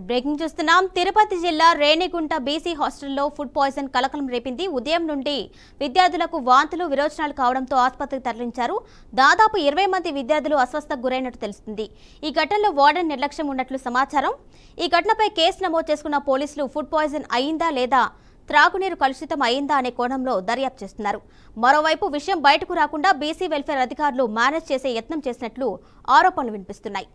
Breaking చూస్తున్నాం. తిరుపతి జిల్లా Renigunta BC హాస్టల్లో ఫుడ్ పాయిజన్ కలకలం రేపింది. ఉదయం నుండి విద్యార్థులకు వాంతులు విరోచనాలు కావడంతో ఆసుపత్రికి తరలించారు. దాదాపు 20 మంది విద్యార్థులు అస్వస్థతకు గురైనట్టు తెలుస్తుంది. ఈ ఘటనలో వార్డెన్ నిర్లక్ష్యం ఉన్నట్లు సమాచారం. ఈ ఘటనపై కేసు నమోదు చేసుకున్న పోలీసులు ఫుడ్ పాయిజన్ అయిందా లేదా త్రాగునీరు కలుషితం అయిందా అనే కోణంలో దర్యాప్తు చేస్తున్నారు. మరోవైపు విషయం బయటకు రాకుండా బీసీ వెల్ఫేర్ అధికారులు మేనేజ్ చేసే యత్నం చేసినట్లు ఆరోపణలు వినిపిస్తున్నాయి.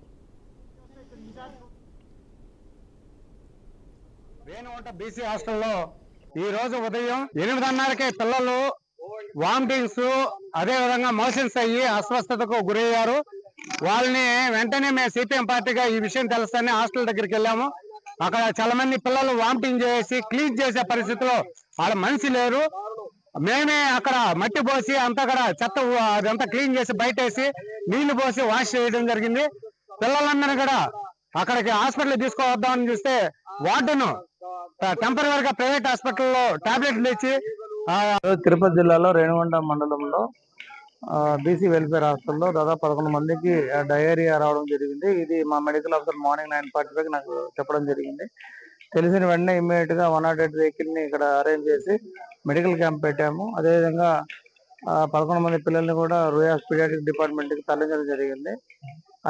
రేణిగుంట బీసీ హాస్టల్లో ఈ రోజు ఉదయం 8:30కే పిల్లలు వామిటింగ్స్ అదే విధంగా మోషన్స్ అయ్యి అస్వస్థతకు గురయ్యారు. వాళ్ళని వెంటనే మేము సిపిఎం పార్టీగా ఈ విషయం తెలుస్తేనే హాస్టల్ దగ్గరికి వెళ్ళాము. అక్కడ చాలా మంది పిల్లలు వామిటింగ్ చేసి క్లీన్ చేసే పరిస్థితిలో వాళ్ళ మనిషి లేరు. మేమే అక్కడ మట్టి పోసి అంతా కూడా చెత్త అదంతా క్లీన్ చేసి బయటేసి నీళ్లు పోసి వాష్ చేయడం జరిగింది. పిల్లలందరినీ కూడా అక్కడికి హాస్పిటల్ తీసుకువద్దామని చూస్తే వార్డును టెంపరీగా ప్రైవేట్ హాస్పిటల్లో టాబ్లెట్లు ఇచ్చి తిరుపతి జిల్లాలో రేణిగుంట మండలంలో బీసీ వెల్ఫేర్ హాస్టల్లో దాదాపు 11 మందికి డయేరియా రావడం జరిగింది. ఇది మా మెడికల్ ఆఫీసర్ మార్నింగ్ 9:45 నాకు చెప్పడం జరిగింది. తెలిసిన వెంటనే ఇమ్మీడియట్ గా 108 వెహికల్ ని ఇక్కడ అరేంజ్ చేసి మెడికల్ క్యాంప్ పెట్టాము. అదేవిధంగా 11 మంది పిల్లల్ని కూడా రూయాస్ పీడియాట్రిక్ డిపార్ట్మెంట్ కి తరలించడం జరిగింది.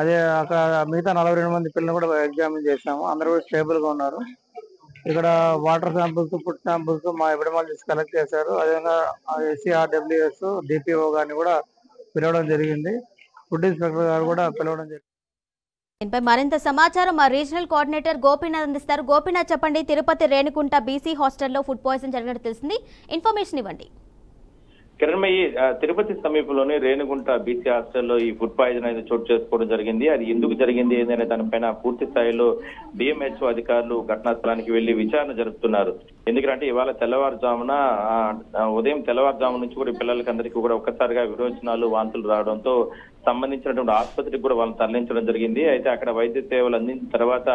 అదే అక్కడ మిగతా 42 మంది పిల్లల్ని కూడా ఎగ్జామిన్ చేశాము. అందరూ కూడా స్టేబుల్ గా ఉన్నారు. ఇక్కడ వాటర్ శాంపుల్స్, ఫుడ్ శాంపుల్స్ మా ఎపిడమాలజిస్ట్ కలెక్ట్ చేశారు. అదేవిధంగా SCRWS DPO గారిని కూడా పిలవడం జరిగింది. ఫుడ్ ఇన్స్పెక్టర్ గారు కూడా పిలవడం జరిగింది. దీనిపై మరింత సమాచారం మా రీజనల్ కోఆర్డినేటర్ గోపీనాథ్ అందిస్తారు. గోపీనాథ్ చెప్పండి, తిరుపతి రేణిగుంట బీసీ హాస్టల్లో ఫుడ్ పాయిజన్ జరిగినట్టు తెలిసింది, ఇన్ఫర్మేషన్ ఇవ్వండి. కిరణ్మయ్యి, తిరుపతి సమీపంలోని రేణిగుంట బీసీ హాస్టల్లో ఈ ఫుడ్ పాయిజన్ అనేది చోటు చేసుకోవడం జరిగింది. అది ఎందుకు జరిగింది ఏంటనే దానిపైన పూర్తి స్థాయిలో డిఎంహెచ్ఓ అధికారులు ఘటనా స్థలానికి వెళ్లి విచారణ జరుపుతున్నారు. ఎందుకంటే ఇవాళ ఉదయం తెల్లవారుజామున నుంచి కూడా పిల్లలకి అందరికీ కూడా ఒక్కసారిగా విరోచనాలు, వాంతులు రావడంతో సంబంధించినటువంటి ఆసుపత్రికి కూడా వాళ్ళని తరలించడం జరిగింది. అయితే అక్కడ వైద్య సేవలు అందించిన తర్వాత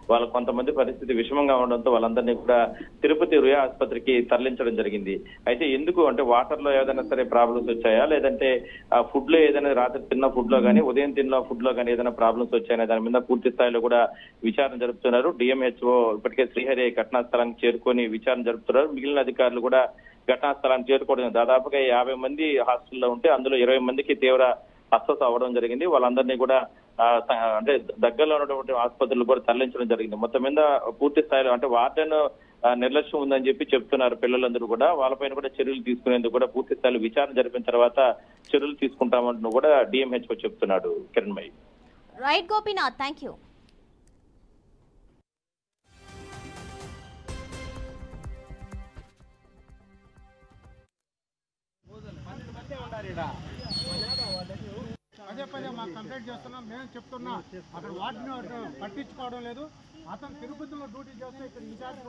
వాళ్ళ కొంతమంది పరిస్థితి విషమంగా ఉండడంతో వాళ్ళందరినీ కూడా తిరుపతి రుయా ఆసుపత్రికి తరలించడం జరిగింది. అయితే ఎందుకు అంటే వాటర్ లో ఏదైనా సరే ప్రాబ్లమ్స్ వచ్చాయా, లేదంటే ఆ ఫుడ్ లో ఏదైనా రాత్రి తిన్న ఫుడ్ లో కానీ ఉదయం తిన్న ఫుడ్ లో కానీ ఏదైనా ప్రాబ్లమ్స్ వచ్చాయనే దాని మీద పూర్తి స్థాయిలో కూడా విచారణ జరుపుతున్నారు. డిఎంహెచ్ఓ ఇప్పటికే శ్రీహరి ఘటనా స్థలానికి చేరుకొని విచారణ జరుపుతున్నారు. మిగిలిన అధికారులు కూడా ఘటనా స్థలానికి చేరుకోవడం, దాదాపుగా 50 మంది హాస్టల్లో ఉంటే అందులో 20 మందికి తీవ్ర అస్వస్థ అవ్వడం జరిగింది. వాళ్ళందరినీ కూడా అంటే దగ్గరలో ఉన్నటువంటి ఆసుపత్రులు కూడా తరలించడం జరిగింది. మొత్తం మీద పూర్తి స్థాయిలో అంటే వార్డెన్ నిర్లక్ష్యం ఉందని చెప్పి చెప్తున్నారు పిల్లలందరూ కూడా. వాళ్ళపైన కూడా చర్యలు తీసుకునేందుకు కూడా పూర్తి స్థాయిలో విచారణ జరిపిన తర్వాత చర్యలు తీసుకుంటామంటూ కూడా డిఎంహెచ్ఓ చెప్తున్నాడు. Kiranmayi. Right Gopinath, thank you. అదే పదే మాకు కంప్లైంట్ చేస్తున్నాం, మేము చెప్తున్నాం. అక్కడ వాటిని పట్టించుకోవడం లేదు. అతను తిరుపతిలో డ్యూటీ చేస్తే ఇక్కడ ఇన్ఛార్జ్